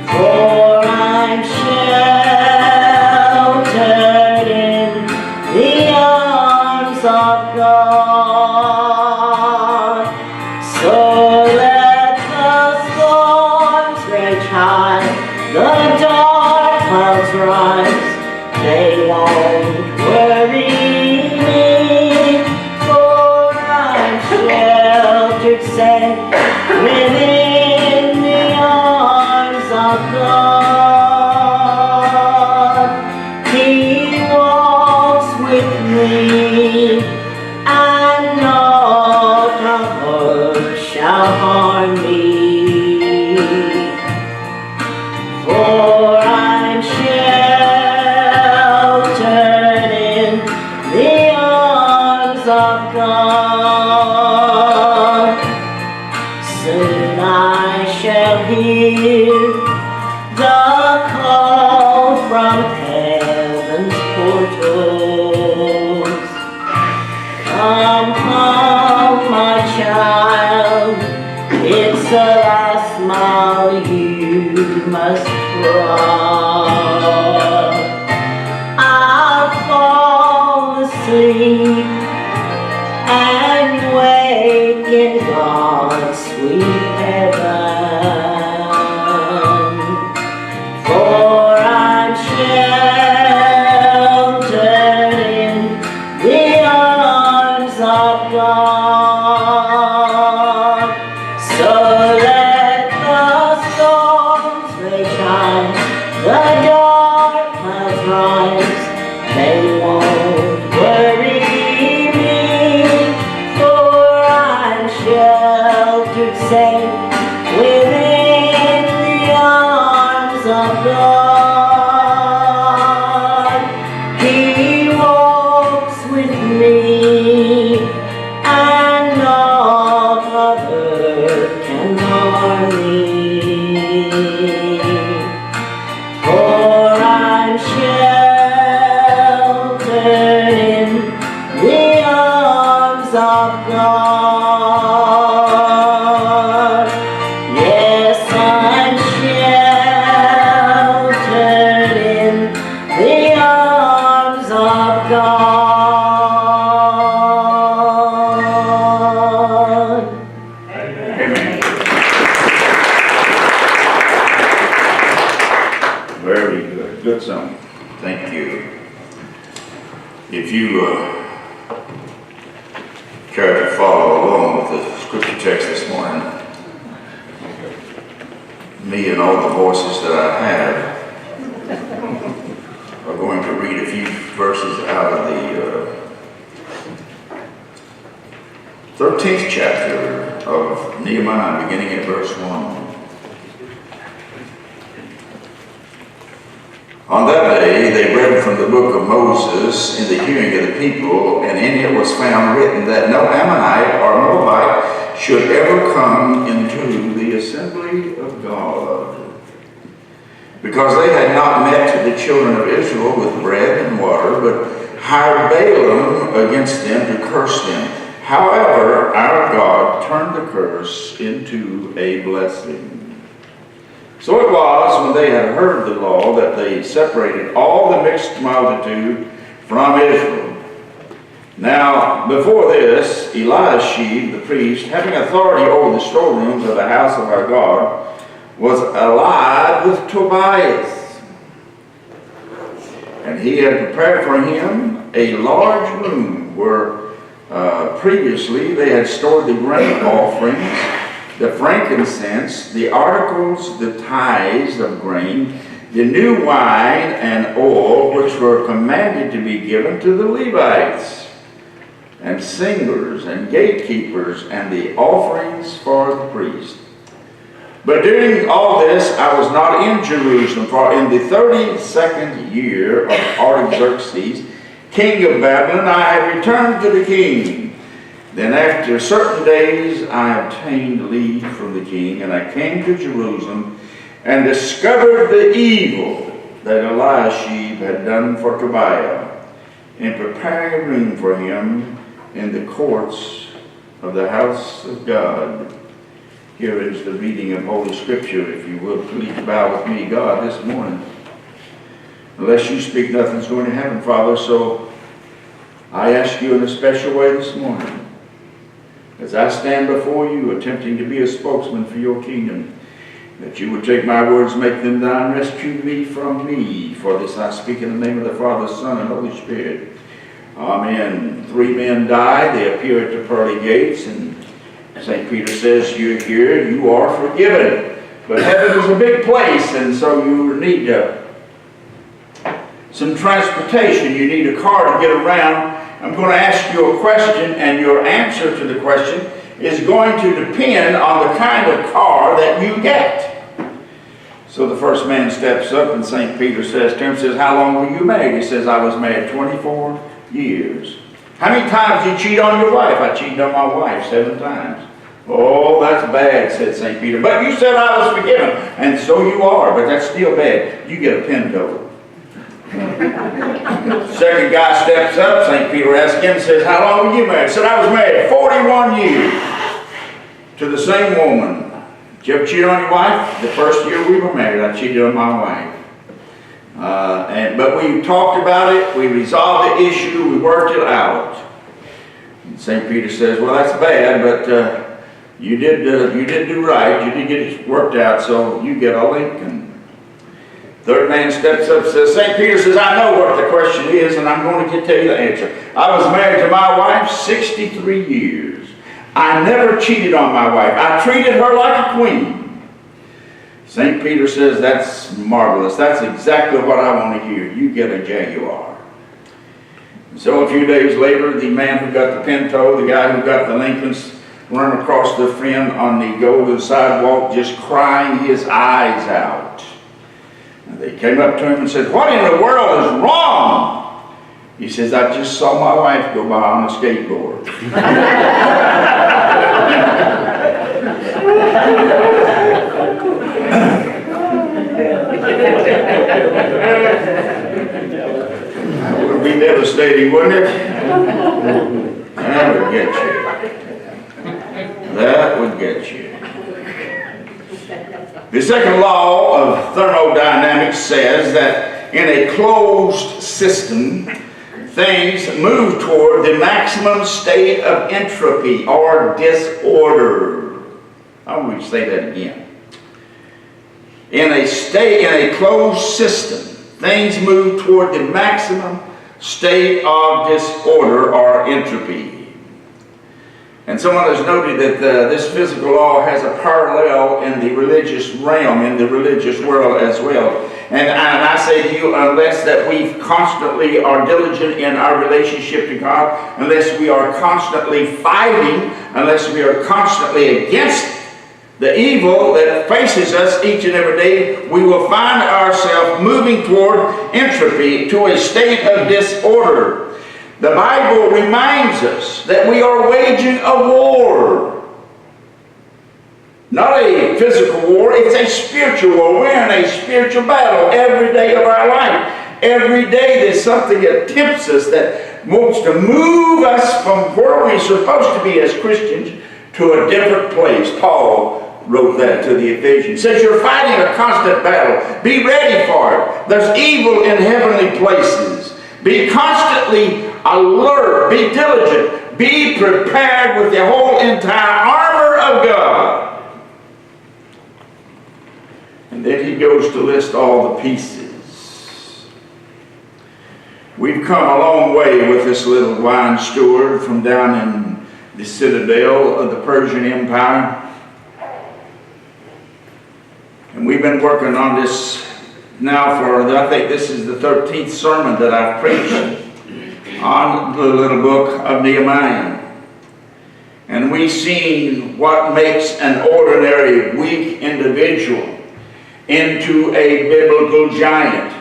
For I'm sheltered in the arms of God. So let the storms rage high, the dark clouds rise, they won't worry me, for I'm sheltered safe within the arms of God. He walks with me, and naught of hurt shall harm me. For I'm sheltered in the arms of God. Soon I shall hear the call from heaven's portals. Come home, my child, it's the last mile you must cross. I'll fall asleep and wake in God's sweet heaven. For I'm sheltered in the arms of God. So let the storms rage high, the dark clouds rise, they won't worry me, for I'm sheltered safe within the arms of God. He walks with me, and naught of earth can harm me. For I'm sheltered in the arms of God. Yes, I'm sheltered in the arms of God. Very good. Good song. Thank you. If you care to follow along with the scripture text this morning, me and all the voices that I have are going to read a few verses out of the 13th chapter of Nehemiah, beginning at verse 1. On that day they read from the book of Moses in the hearing of the people, and in it was found written that no Ammonite or Moabite should ever come into the assembly of God, because they had not met the children of Israel with bread and water, but hired Balaam against them to curse them. However, our God turned the curse into a blessing. So it was, when they had heard the law, that they separated all the mixed multitude from Israel. Now, before this, Eliashib the priest, having authority over the storerooms of the house of our God, was allied with Tobias. And he had prepared for him a large room where previously they had stored the grain offerings, the frankincense, the articles, the tithes of grain, the new wine and oil, which were commanded to be given to the Levites, and singers and gatekeepers, and the offerings for the priest. But during all this I was not in Jerusalem, for in the 32nd year of Artaxerxes, king of Babylon, I had returned to the king. Then after certain days I obtained leave from the king, and I came to Jerusalem and discovered the evil that Eliashib had done for Tobiah in preparing a room for him in the courts of the house of God. Here is the reading of Holy Scripture. If you will, please bow with me, God, this morning. Unless you speak, nothing's going to happen, Father. So I ask you in a special way this morning, as I stand before you, attempting to be a spokesman for your kingdom, that you would take my words, make them thine, rescue me from me. For this I speak in the name of the Father, Son, and Holy Spirit. Amen. 3 men died. They appear at the pearly gates, and St. Peter says, you're here, you are forgiven. But heaven is a big place, and so you need some transportation. You need a car to get around. I'm going to ask you a question, and your answer to the question is going to depend on the kind of car that you get. So the first man steps up, and St. Peter says to him, says, how long were you married? He says, I was married 24 years. How many times did you cheat on your wife? I cheated on my wife 7 times. Oh, that's bad, said St. Peter. But you said I was forgiven. And so you are, but that's still bad. You get a Pinto. Second guy steps up. St. Peter asks him, says, how long were you married? He said, I was married 41 years to the same woman. Did you ever cheat on your wife? The first year we were married, I cheated on my wife. But we talked about it, we resolved the issue, we worked it out. St. Peter says, well, that's bad, but you did do right, you did get it worked out, so you get a Lincoln. Third man steps up and says, St. Peter says, I know what the question is, and I'm going to tell you the answer. I was married to my wife 63 years. I never cheated on my wife. I treated her like a queen. St. Peter says, that's marvelous. That's exactly what I want to hear. You get a Jaguar. So a few days later, the man who got the Pinto, the guy who got the Lincolns, run across their friend on the golden sidewalk, just crying his eyes out. And they came up to him and said, what in the world is wrong? He says, I just saw my wife go by on a skateboard. That would be devastating, wouldn't it? That would get you. That would get you. The second law of thermodynamics says that in a closed system, things move toward the maximum state of entropy or disorder. I want to say that again. In a closed system, things move toward the maximum state of disorder or entropy. And someone has noted that this physical law has a parallel in the religious realm, in the religious world as well. And I say to you, unless that we constantly are diligent in our relationship to God, unless we are constantly fighting, unless we are constantly against the evil that faces us each and every day, we will find ourselves moving toward entropy, to a state of disorder. The Bible reminds us that we are waging a war. Not a physical war, it's a spiritual war. We're in a spiritual battle every day of our life. Every day there's something that tempts us, that wants to move us from where we're supposed to be as Christians to a different place. Paul wrote that to the Ephesians. He says you're fighting a constant battle. Be ready for it. There's evil in heavenly places. Be constantly alert. Be diligent. Be prepared with the whole entire armor of God. And then he goes to list all the pieces. We've come a long way with this little wine steward from down in the citadel of the Persian Empire. And we've been working on this now for, I think this is the 13th sermon that I've preached on the little book of Nehemiah. And we've seen what makes an ordinary weak individual into a biblical giant.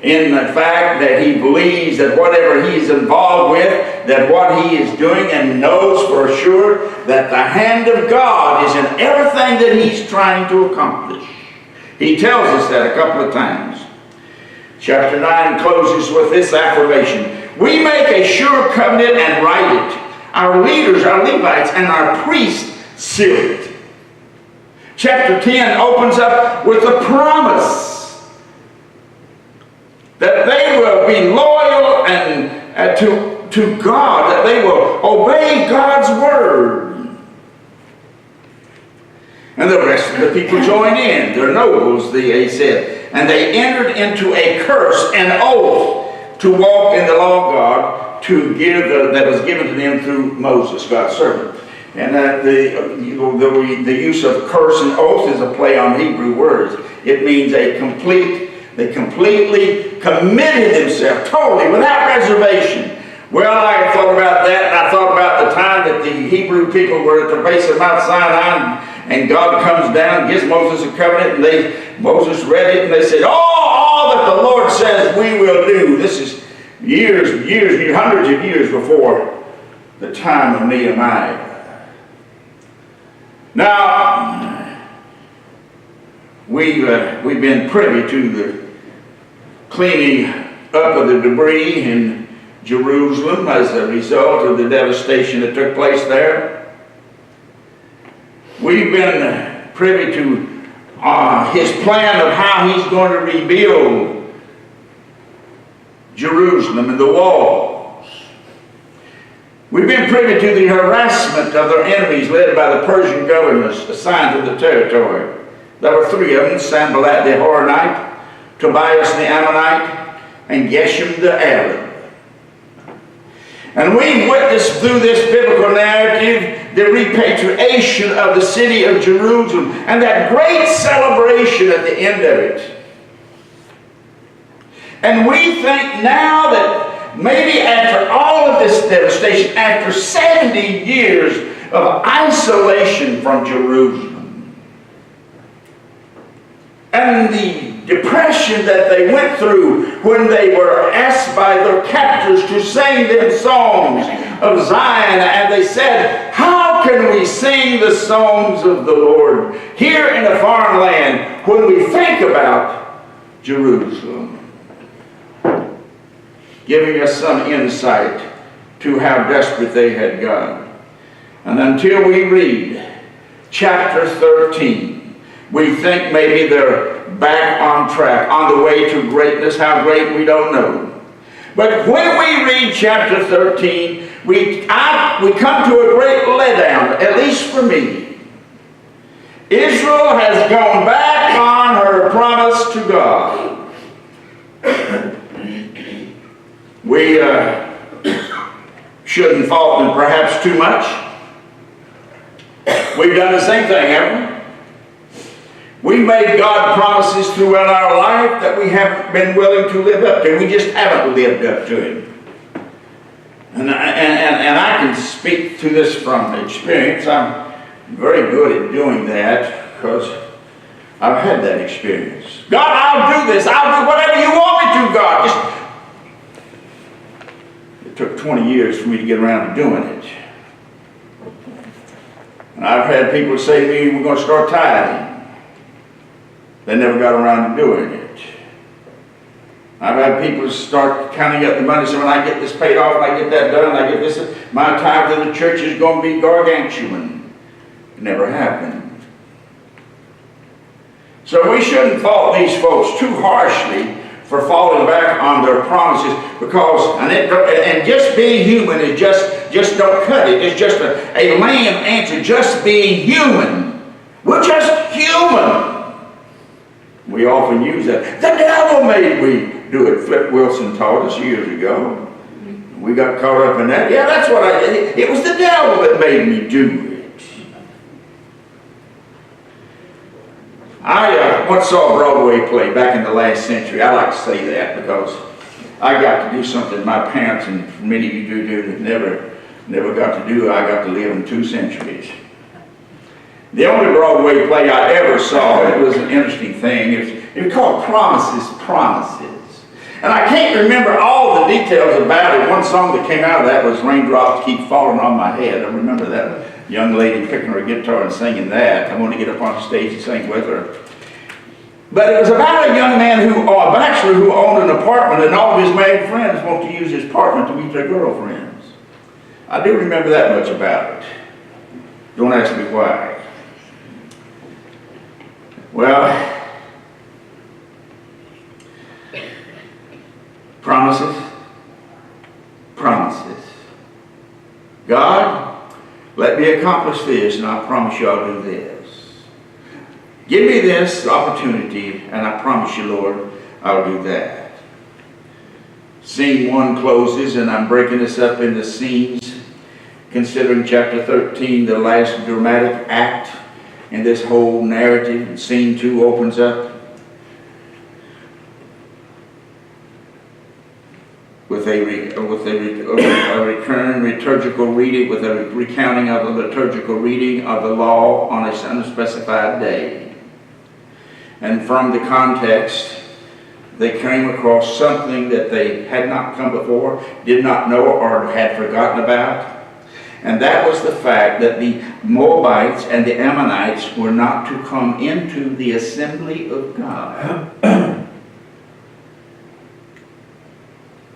In the fact that he believes that whatever he's involved with, that what he is doing, and knows for sure that the hand of God is in everything that he's trying to accomplish. He tells us that a couple of times. Chapter 9 closes with this affirmation. We make a sure covenant and write it. Our leaders, our Levites, and our priests seal it. Chapter 10 opens up with a promise that they will be loyal and to God, that they will obey God's word. And the rest of the people joined in. They're nobles, he said. And they entered into a curse, an oath, to walk in the law of God, to give that was given to them through Moses, God's servant. And that the use of curse and oath is a play on Hebrew words. It means they completely committed themselves, totally, without reservation. Well, I thought about that, and I thought about the time that the Hebrew people were at the base of Mount Sinai, and God comes down and gives Moses a covenant, and Moses read it, and they said, all that the Lord says we will do. This is years, hundreds of years before the time of Nehemiah. Now, we've been privy to the cleaning up of the debris in Jerusalem as a result of the devastation that took place there. We've been privy to his plan of how he's going to rebuild Jerusalem and the walls. We've been privy to the harassment of their enemies led by the Persian governors assigned to the territory. There were three of them: Sanballat the Horonite, Tobias the Ammonite, and Geshem the Arab. And we've witnessed through this biblical narrative the repatriation of the city of Jerusalem and that great celebration at the end of it. And we think now that maybe after all of this devastation, after 70 years of isolation from Jerusalem, and the depression that they went through when they were asked by their captors to sing them songs of Zion, and they said, how can we sing the songs of the Lord here in a foreign land when we think about Jerusalem? Giving us some insight to how desperate they had got. And until we read chapter 13, we think maybe they're back on track, on the way to greatness. How great, we don't know. But when we read chapter 13, we come to a great letdown, at least for me. Israel has gone back on her promise to God. We shouldn't fault them perhaps too much. We've done the same thing, haven't we? We've made God promises throughout our life that we haven't been willing to live up to. We just haven't lived up to Him. And I can speak to this from experience. I'm very good at doing that because I've had that experience. God, I'll do this. I'll do whatever you want me to, God. It took 20 years for me to get around to doing it. And I've had people say to me, we're going to start tithing. They never got around to doing it. I've had people start counting up the money, so when I get this paid off, and I get that done, and I get this, my tithe to the church is going to be gargantuan. It never happened. So we shouldn't fault these folks too harshly for falling back on their promises, because and just being human is just don't cut it. It's just a lame answer. Just being human. We're just human. We often use that. The devil made we do it. Flip Wilson taught us years ago. We got caught up in that. Yeah, that's what I did. It was the devil that made me do it. I once saw a Broadway play back in the last century. I like to say that because I got to do something my parents and many of you do that never got to do. I got to live in 2 centuries. The only Broadway play I ever saw, it was an interesting thing. It was called Promises, Promises. And I can't remember all the details about it. One song that came out of that was Raindrops Keep Falling on My Head. I remember that young lady picking her guitar and singing that. I wanted to get up on the stage and sing with her. But it was about a young man, a bachelor who owned an apartment, and all of his married friends wanted to use his apartment to meet their girlfriends. I do remember that much about it. Don't ask me why. Well, promises. Promises. God, let me accomplish this, and I promise you I'll do this. Give me this opportunity, and I promise you, Lord, I'll do that. Scene 1 closes, and I'm breaking this up into scenes, considering chapter 13, the last dramatic act in this whole narrative. And scene 2 opens up with a recurring liturgical reading, with a recounting of the liturgical reading of the law on a unspecified day. And from the context, they came across something that they had not come before, did not know, or had forgotten about. And that was the fact that the Moabites and the Ammonites were not to come into the assembly of God.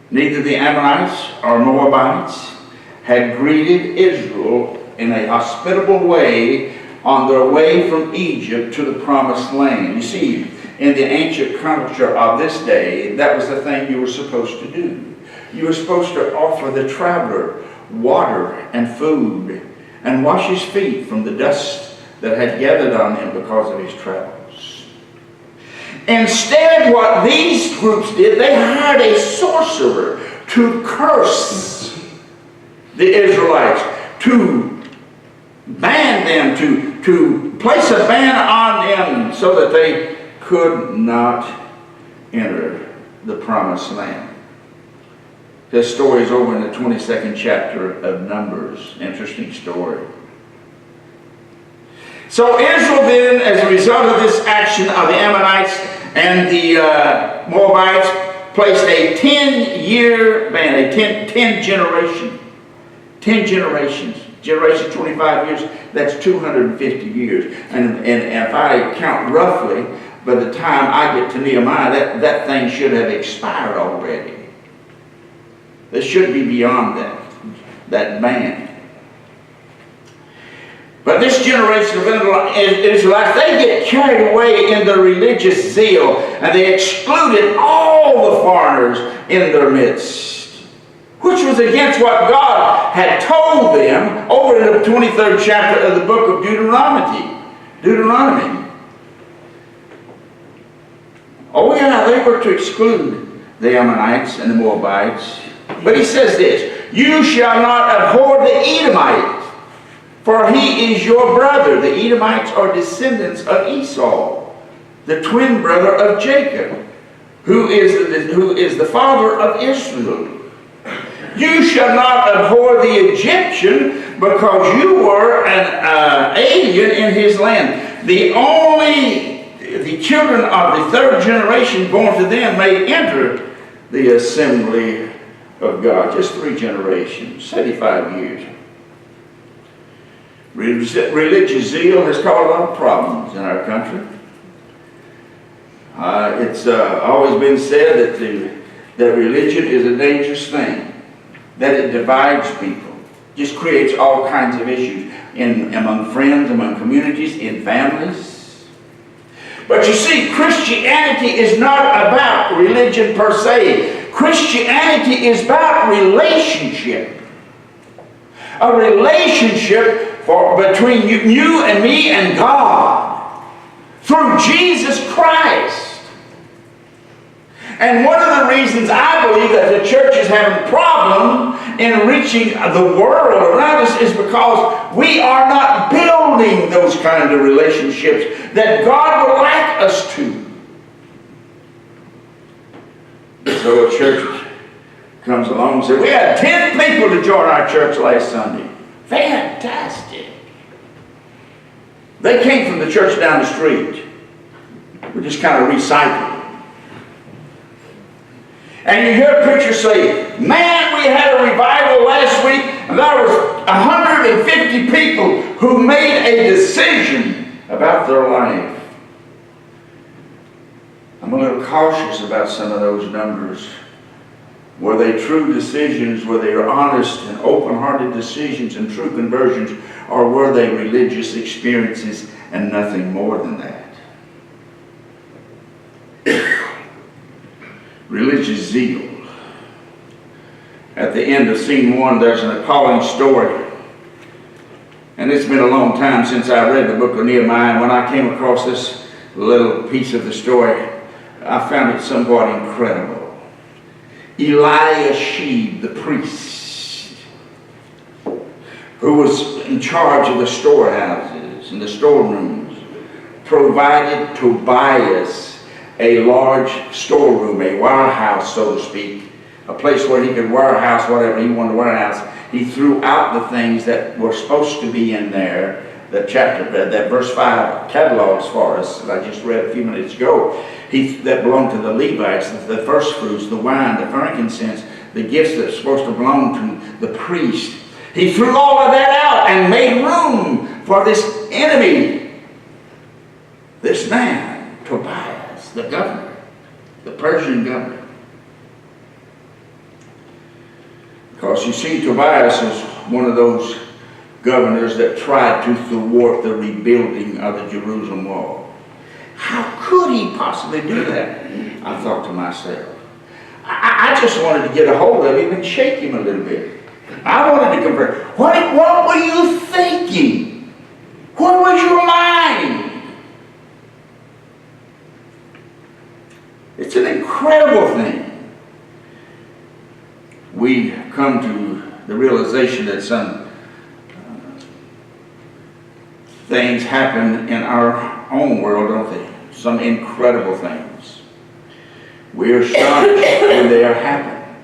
Neither the Ammonites or Moabites had greeted Israel in a hospitable way on their way from Egypt to the Promised Land. You see, in the ancient culture of this day, that was the thing you were supposed to do. You were supposed to offer the traveler water and food and wash his feet from the dust that had gathered on him because of his travels. Instead, what these groups did, they hired a sorcerer to curse the Israelites, to ban them, to place a ban on them so that they could not enter the Promised Land. This story is over in the 22nd chapter of Numbers. Interesting story. So Israel then, as a result of this action of the Ammonites and the Moabites, placed a 10-year ban, a 10 generations. Generation 25 years, that's 250 years. And if I count roughly, by the time I get to Nehemiah, that thing should have expired already. This should be beyond that ban. But this generation of Israelites, they get carried away in their religious zeal, and they excluded all the foreigners in their midst, which was against what God had told them over in the 23rd chapter of the book of Deuteronomy. Oh yeah, they were to exclude the Ammonites and the Moabites. But he says this, you shall not abhor the Edomite, for he is your brother. The Edomites are descendants of Esau, the twin brother of Jacob, who is the father of Israel. You shall not abhor the Egyptian, because you were an alien in his land. The children of the third generation born to them may enter the assembly of God. Just 3 generations, 75 years. Religious zeal has caused a lot of problems in our country. It's always been said that religion is a dangerous thing, that it divides people, just creates all kinds of issues among friends, among communities, in families. But you see, Christianity is not about religion per se. Christianity is about relationship. A relationship between you and me and God through Jesus Christ. And one of the reasons I believe that the church is having a problem in reaching the world around us is because we are not building those kind of relationships that God would like us to. So a church comes along and says, we had 10 people to join our church last Sunday. Fantastic. They came from the church down the street. We just kind of recycled. And you hear a preacher say, man, we had a revival last week, and there was 150 people who made a decision about their life. I'm a little cautious about some of those numbers. Were they true decisions? Were they honest and open-hearted decisions and true conversions? Or were they religious experiences and nothing more than that? religious zeal. At the end of scene 1, there's an appalling story. And it's been a long time since I read the book of Nehemiah, and when I came across this little piece of the story, I found it somewhat incredible. Eliashib, the priest, who was in charge of the storehouses and the storerooms, provided Tobias a large storeroom, a warehouse, so to speak, a place where he could warehouse whatever he wanted to warehouse. He threw out the things that were supposed to be in there. That chapter, that verse 5 catalogs for us that I just read a few minutes ago. That belonged to the Levites, the first fruits, the wine, the frankincense, the gifts that are supposed to belong to the priest. He threw all of that out and made room for this enemy, this man, Tobias, the governor, the Persian governor. Because you see, Tobias was one of those governors that tried to thwart the rebuilding of the Jerusalem wall. How could he possibly do that? I thought to myself. I just wanted to get a hold of him and shake him a little bit. I wanted to confirm. What were you thinking? What was your mind? It's an incredible thing. We come to the realization that some things happen in our own world, don't they? Some incredible things. We are astonished when they are happening.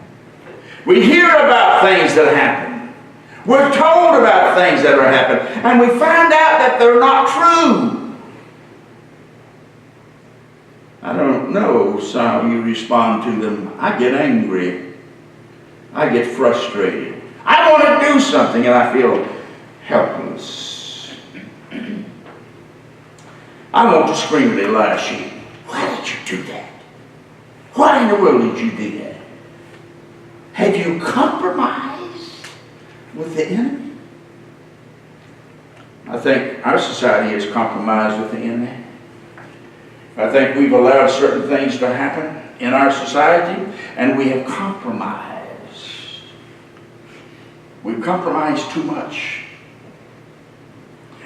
We hear about things that happen. We're told about things that are happening, and we find out that they're not true. I don't know how you respond to them. I get angry. I get frustrated. I want to do something and I feel helpless. I want to scream at Eliashib. Why did you do that? Why in the world did you do that? Have you compromised with the enemy? I think our society has compromised with the enemy. I think we've allowed certain things to happen in our society, and we have compromised. We've compromised too much.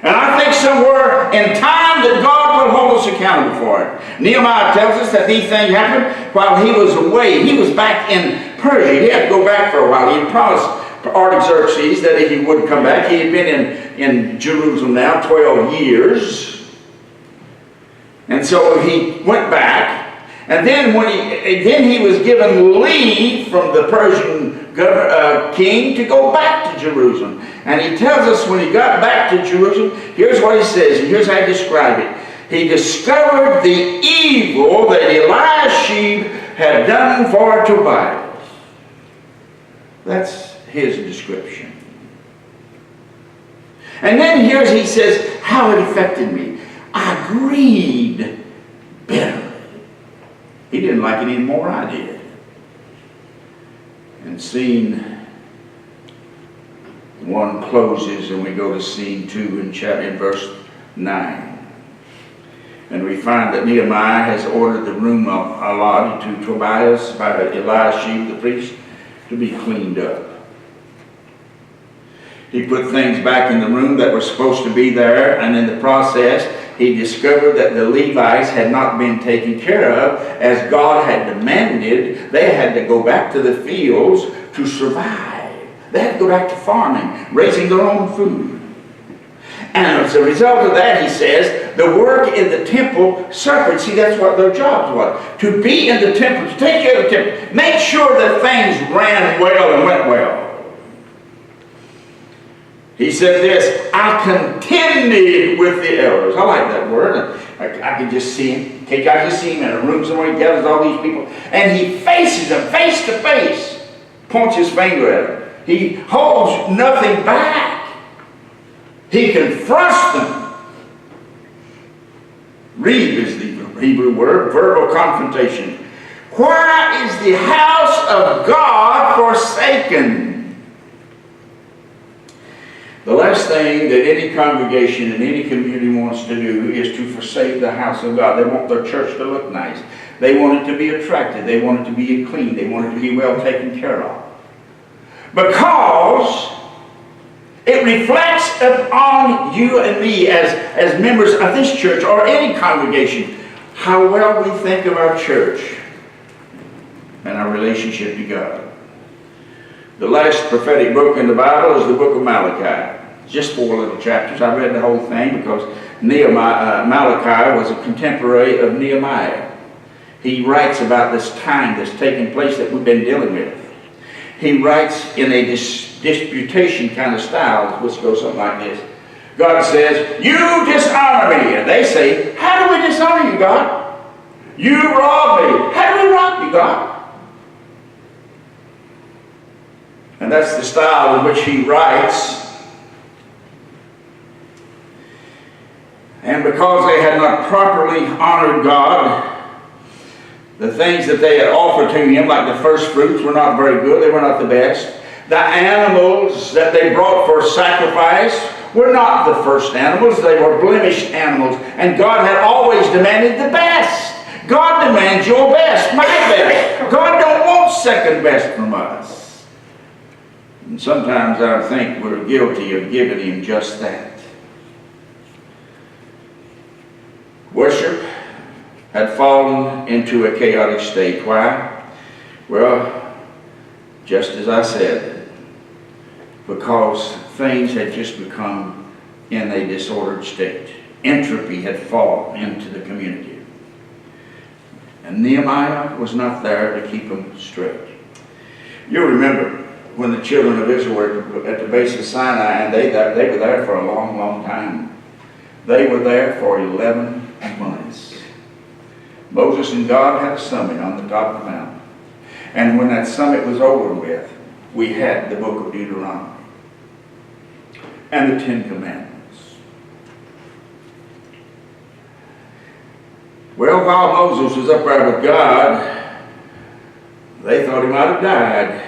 And I think somewhere in time that God will hold us accountable for it. Nehemiah tells us that these things happened while he was away. He was back in Persia. He had to go back for a while. He had promised Artaxerxes that he would come back. He had been in Jerusalem now 12 years. And so he went back. And then when he was given leave from the Persian king to go back to Jerusalem. And he tells us when he got back to Jerusalem, here's what he says, and here's how I describe it. He discovered the evil that Eliashib had done for Tobias. That's his description. And then he says how it affected me. I grieved bitterly. He didn't like it any more than I did. And scene 1 closes and we go to scene 2 in verse 9. And we find that Nehemiah has ordered the room allotted to Tobias by Eliashib the priest to be cleaned up. He put things back in the room that were supposed to be there, and in the process he discovered that the Levites had not been taken care of as God had demanded. They had to go back to the fields to survive. They had to go back to farming, raising their own food. And as a result of that, he says, the work in the temple suffered. See, that's what their jobs was. To be in the temple, to take care of the temple, make sure that things ran well and went well. He said this, I contended with the elders. I like that word. I can just see him. I just see him in a room somewhere. He gathers all these people. And he faces them face to face. Points his finger at them. He holds nothing back. He confronts them. Reeb is the Hebrew word, verbal confrontation. Why is the house of God forsaken? The last thing that any congregation and any community wants to do is to forsake the house of God. They want their church to look nice. They want it to be attractive. They want it to be clean. They want it to be well taken care of. Because it reflects upon you and me as members of this church or any congregation how well we think of our church and our relationship to God. The last prophetic book in the Bible is the book of Malachi. Just 4 little chapters. I read the whole thing because Malachi was a contemporary of Nehemiah. He writes about this time that's taking place that we've been dealing with. He writes in a disputation kind of style, which goes something like this. God says, "You dishonor me." And they say, "How do we dishonor you, God? You rob me. How do we rob you, God?" And that's the style in which he writes. And because they had not properly honored God, the things that they had offered to him, like the first fruits, were not very good. They were not the best. The animals that they brought for sacrifice were not the first animals. They were blemished animals. And God had always demanded the best. God demands your best, my best. God don't want second best from us. And sometimes I think we're guilty of giving him just that. Worship had fallen into a chaotic state. Why? Well, just as I said, because things had just become in a disordered state. Entropy had fallen into the community. And Nehemiah was not there to keep them straight. You remember when the children of Israel were at the base of Sinai, and they were there for a long, long time. They were there for 11 months. Moses and God had a summit on the top of the mountain. And when that summit was over with, we had the book of Deuteronomy and the 10 Commandments. Well, while Moses was up there with God, they thought he might have died.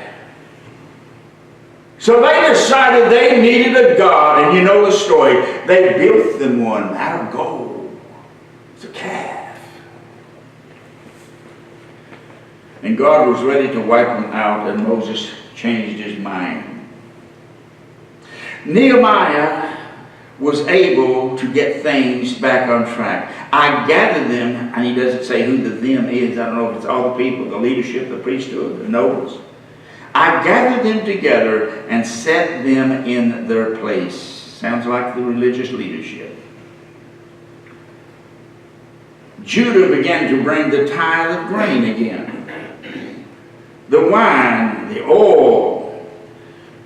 So they decided they needed a god, and you know the story. They built them one out of gold. It's a calf. And God was ready to wipe them out, and Moses changed his mind. Nehemiah was able to get things back on track. I gathered them, and he doesn't say who the them is. I don't know if it's all the people, the leadership, the priesthood, the nobles. I gathered them together and set them in their place. Sounds like the religious leadership. Judah began to bring the tithe of grain again. The wine, the oil,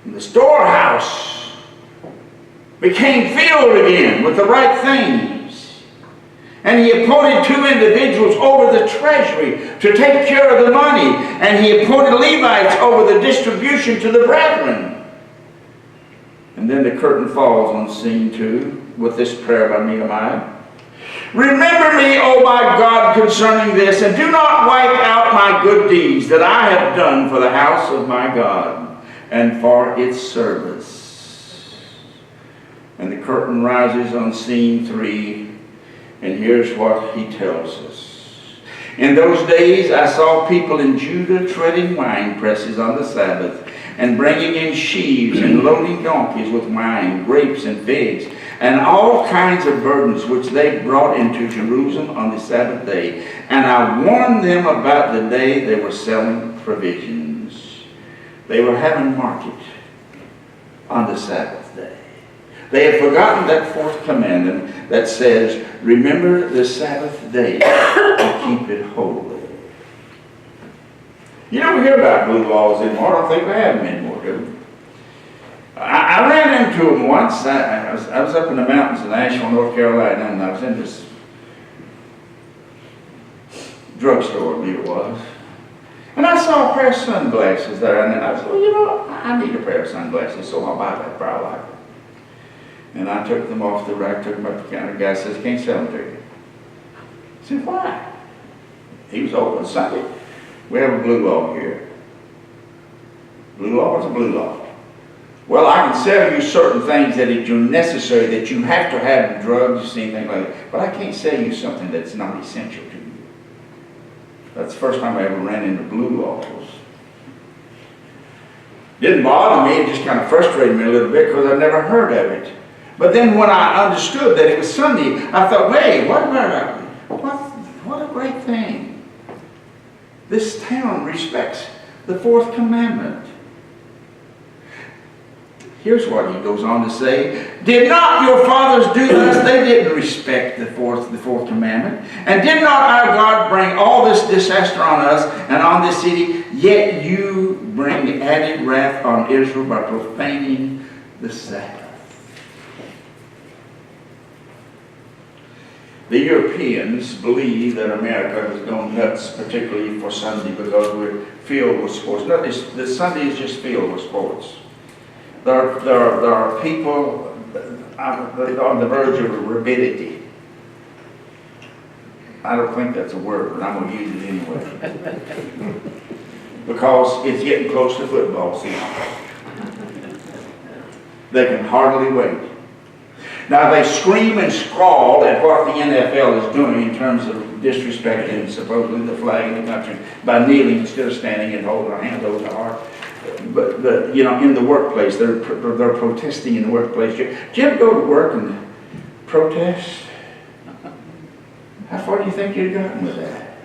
the storehouse became filled again with the right things. And he appointed 2 individuals over the treasury to take care of the money. And he appointed Levites over the distribution to the brethren. And then the curtain falls on scene 2 with this prayer by Nehemiah. Remember me, O my God, concerning this, and do not wipe out my good deeds that I have done for the house of my God and for its service. And the curtain rises on scene 3. And here's what he tells us. In those days I saw people in Judah treading wine presses on the Sabbath, and bringing in sheaves and loading donkeys with wine, grapes and figs, and all kinds of burdens which they brought into Jerusalem on the Sabbath day. And I warned them about the day they were selling provisions. They were having market on the Sabbath day. They had forgotten that 4th commandment that says, remember the Sabbath day and keep it holy. You don't hear about blue laws anymore. I don't think we have them anymore, do we? I ran into them once. I was up in the mountains in Asheville, North Carolina, and I was in this drugstore, I believe it was. And I saw a pair of sunglasses there, and I was like, well, you know, I need a pair of sunglasses, so I'll buy that pair. I like it. And I took them off the rack, took them up the counter. The guy says, can't sell them to you. I said, why? He was open Sunday. We have a blue law here. Blue law is a blue law. Well, I can sell you certain things that are necessary, that you have to have, drugs, anything like that. But I can't sell you something that's not essential to you. That's the first time I ever ran into blue laws. Didn't bother me, it just kind of frustrated me a little bit because I'd never heard of it. But then when I understood that it was Sunday, I thought, hey, what a great thing. This town respects the fourth commandment. Here's what he goes on to say. Did not your fathers do this? They didn't respect the fourth commandment. And did not our God bring all this disaster on us and on this city? Yet you bring added wrath on Israel by profaning the Sabbath. The Europeans believe that America has gone nuts, particularly for Sunday, because we're filled with sports. The Sunday is just filled with sports. There are people on the verge of rabidity. I don't think that's a word, but I'm going to use it anyway. Because it's getting close to football season. They can hardly wait. Now they scream and squall at what the NFL is doing in terms of disrespecting supposedly the flag of the country by kneeling instead of standing and holding our hands over the heart. But you know, in the workplace, they're protesting in the workplace. Do you ever go to work and protest? How far do you think you've gotten with that?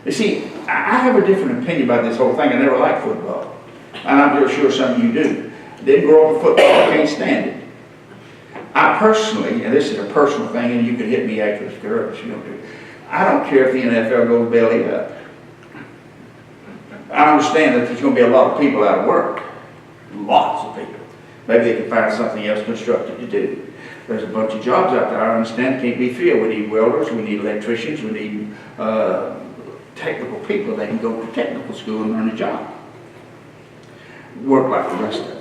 You see, I have a different opinion about this whole thing. I never liked football. And I'm real sure some of you do. Didn't grow up with football, I can't stand it. I personally, and this is a personal thing, and you can hit me after this girl, I don't care if the NFL goes belly up. I understand that there's going to be a lot of people out of work. Lots of people. Maybe they can find something else constructive to do. There's a bunch of jobs out there, I understand, can't be filled. We need welders, we need electricians, we need technical people that can go to technical school and learn a job. Work like the rest of us.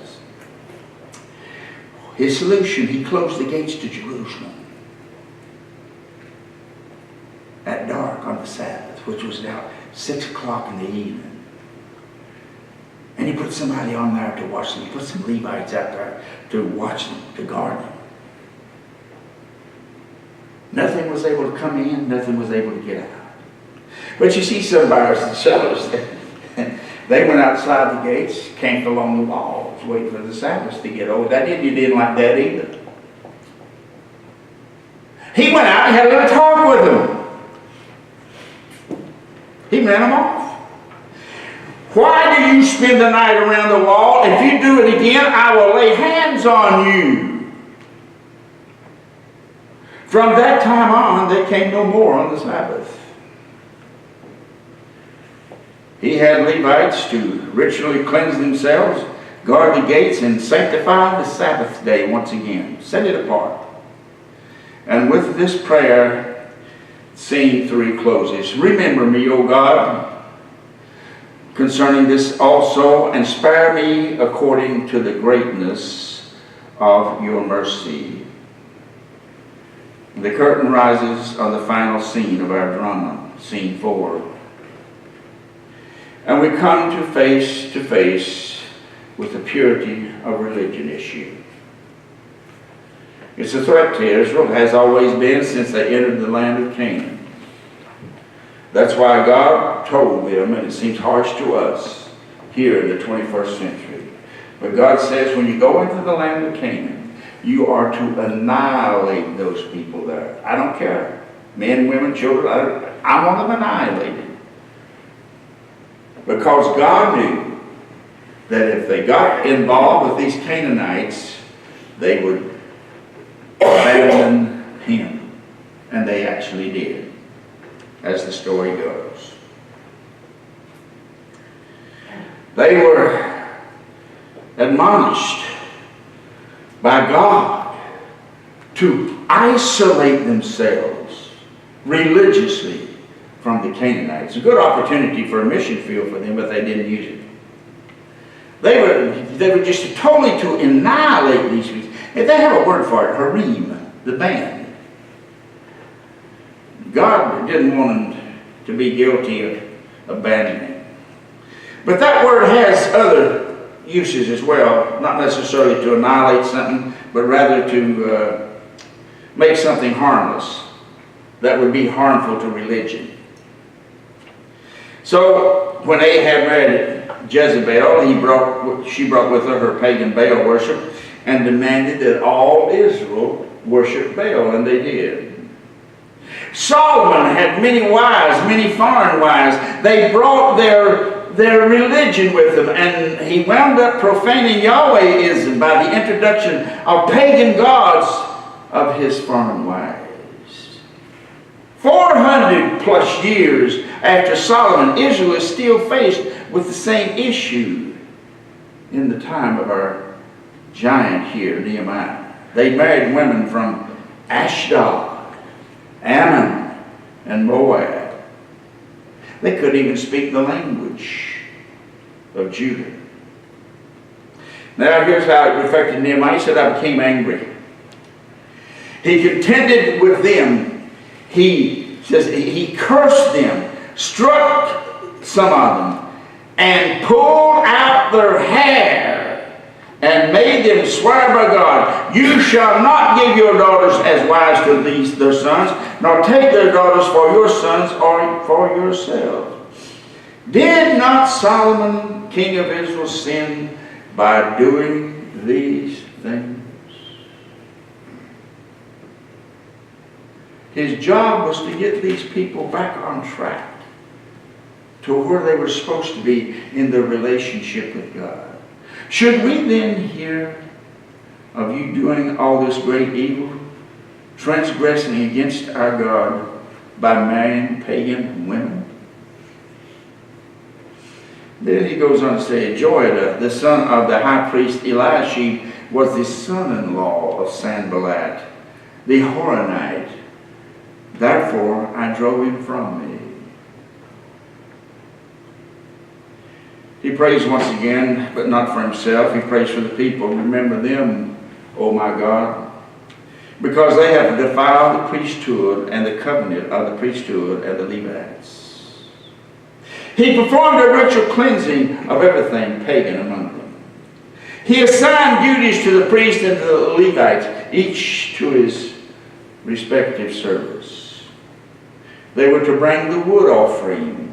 His solution, he closed the gates to Jerusalem at dark on the Sabbath, which was now 6 o'clock in the evening. And he put somebody on there to watch them. He put some Levites out there to watch them, to guard them. Nothing was able to come in, nothing was able to get out. But you see some buyers and sellers, they went outside the gates, camped along the walls, waiting for the Sabbath to get over. You didn't like that either. He went out and had a little talk with them. He ran them off. Why do you spend the night around the wall? If you do it again, I will lay hands on you. From that time on, they came no more on the Sabbath. He had Levites to ritually cleanse themselves, guard the gates, and sanctify the Sabbath day once again. Set it apart. And with this prayer, scene 3 closes. Remember me, O God, concerning this also, and spare me according to the greatness of your mercy. The curtain rises on the final scene of our drama, scene 4. And we come to face with the purity of religion issue. It's a threat to Israel, has always been since they entered the land of Canaan. That's why God told them, and it seems harsh to us here in the 21st century. But God says when you go into the land of Canaan, you are to annihilate those people there. I don't care. Men, women, children, I want them annihilated. Because God knew that if they got involved with these Canaanites, they would abandon him. And they actually did, as the story goes. They were admonished by God to isolate themselves religiously from the Canaanites. A good opportunity for a mission field for them, but they didn't use it. They were just totally to annihilate these people. If they have a word for it, harem, the band. God didn't want them to be guilty of abandoning. But that word has other uses as well, not necessarily to annihilate something, but rather to make something harmless that would be harmful to religion. So when Ahab married Jezebel, she brought with her pagan Baal worship and demanded that all Israel worship Baal, and they did. Solomon had many wives, many foreign wives. They brought their religion with them, and he wound up profaning Yahwehism by the introduction of pagan gods of his foreign wives. 400 plus years after Solomon, Israel is still faced with the same issue in the time of our giant here, Nehemiah. They married women from Ashdod, Ammon, and Moab. They couldn't even speak the language of Judah. Now here's how it affected Nehemiah. He said, I became angry. He contended with them. He says he cursed them, struck some of them, and pulled out their hair and made them swear by God, you shall not give your daughters as wives to their sons, nor take their daughters for your sons or for yourselves. Did not Solomon, king of Israel, sin by doing these things? His job was to get these people back on track to where they were supposed to be in their relationship with God. Should we then hear of you doing all this great evil, transgressing against our God by marrying pagan women? Then he goes on to say, Joiada, the son of the high priest Eliashib, was the son-in-law of Sanballat, the Horonite. Therefore I drove him from me. He prays once again, but not for himself. He prays for the people. Remember them, O my God, because they have defiled the priesthood and the covenant of the priesthood and the Levites. He performed a ritual cleansing of everything pagan among them. He assigned duties to the priest and to the Levites, each to his respective service. They were to bring the wood offering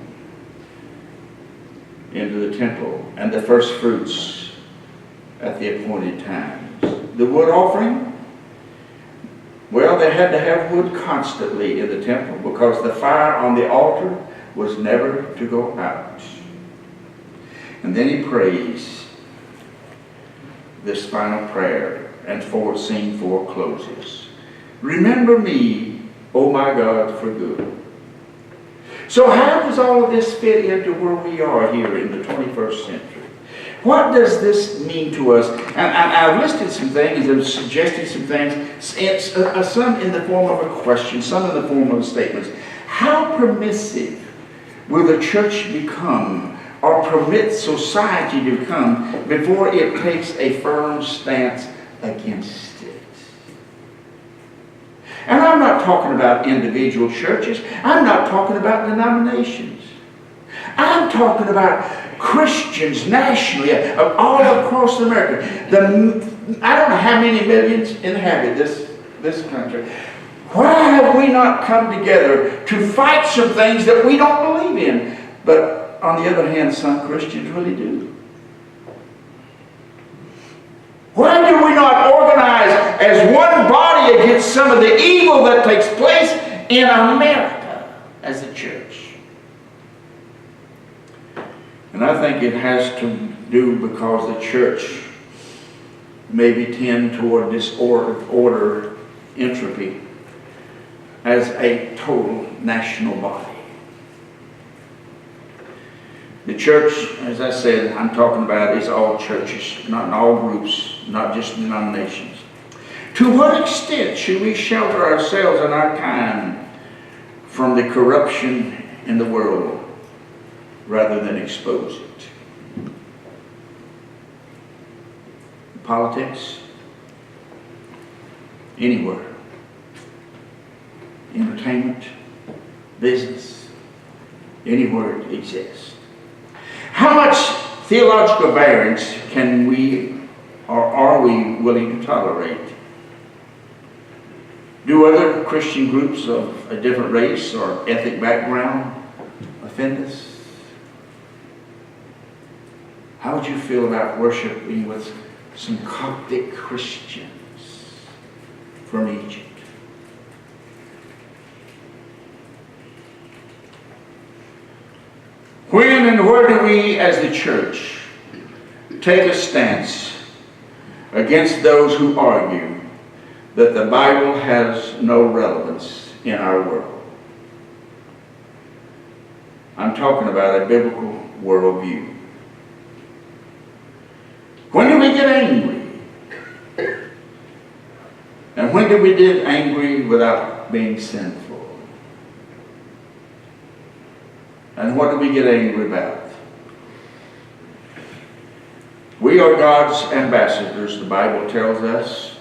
into the temple and the first fruits at the appointed times. The wood offering, well, they had to have wood constantly in the temple because the fire on the altar was never to go out. And then he prays this final prayer, and scene 4 closes. Remember me, O my God, for good. So how does all of this fit into where we are here in the 21st century? What does this mean to us? And I've listed some things, I've suggested some things, some in the form of a question, some in the form of statements. How permissive will the church become, or permit society to become, before it takes a firm stance against it? And I'm not talking about individual churches. I'm not talking about denominations. I'm talking about Christians nationally, all across America. I don't know how many millions inhabit this country. Why have we not come together to fight some things that we don't believe in? But on the other hand, some Christians really do. Why do we not organize as one body against some of the evil that takes place in America as a church? And I think it has to do because the church maybe tend toward disorder, entropy, as a total national body. The church, as I said, I'm talking about is all churches, not in all groups, not just denominations. To what extent should we shelter ourselves and our kind from the corruption in the world rather than expose it? Politics, anywhere. Entertainment, business, anywhere it exists. How much theological variance can we, or are we willing to tolerate? Do other Christian groups of a different race or ethnic background offend us? How would you feel about worshiping with some Coptic Christians from Egypt? When and where do we as the church take a stance against those who argue that the Bible has no relevance in our world? I'm talking about a biblical worldview. When do we get angry? And when do we get angry without being sinful? And what do we get angry about? We are God's ambassadors, the Bible tells us.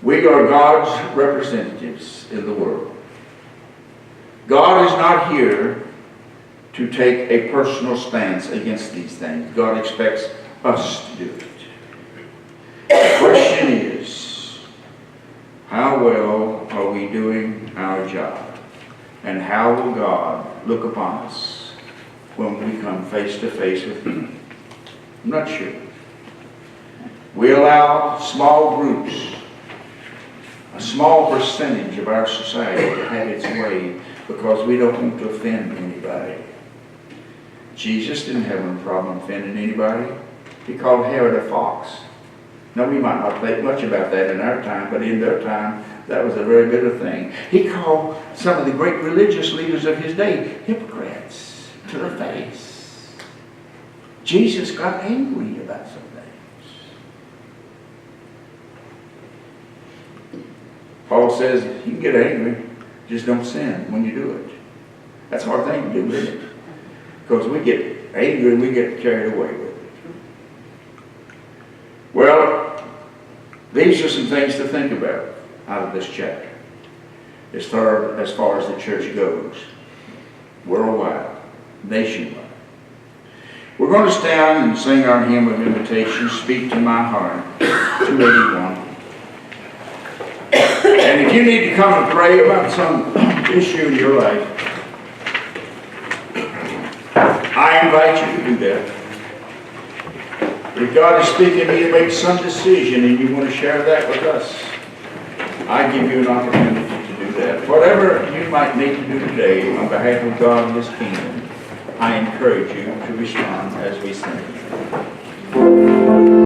We are God's representatives in the world. God is not here to take a personal stance against these things. God expects us to do it. The question is, how well are we doing our job? And how will God look upon us when we come face to face with Him? I'm not sure. We allow small groups, a small percentage of our society to have its way because we don't want to offend anybody. Jesus didn't have a problem offending anybody. He called Herod a fox. Now, we might not think much about that in our time, but in their time, that was a very bitter thing. He called some of the great religious leaders of his day hypocrites to their face. Jesus got angry about some things. Paul says, you can get angry, just don't sin when you do it. That's a hard thing to do, isn't it? Because we get angry and we get carried away with it. Well, these are some things to think about out of this chapter, as far as the church goes, worldwide, nationwide. We're going to stand and sing our hymn of invitation, Speak to My Heart, 281. And if you need to come and pray about some issue in your life, I invite you to do that. If God is speaking to you to make some decision and you want to share that with us, I give you an opportunity to do that. Whatever you might need to do today on behalf of God and His kingdom, I encourage you to respond as we sing.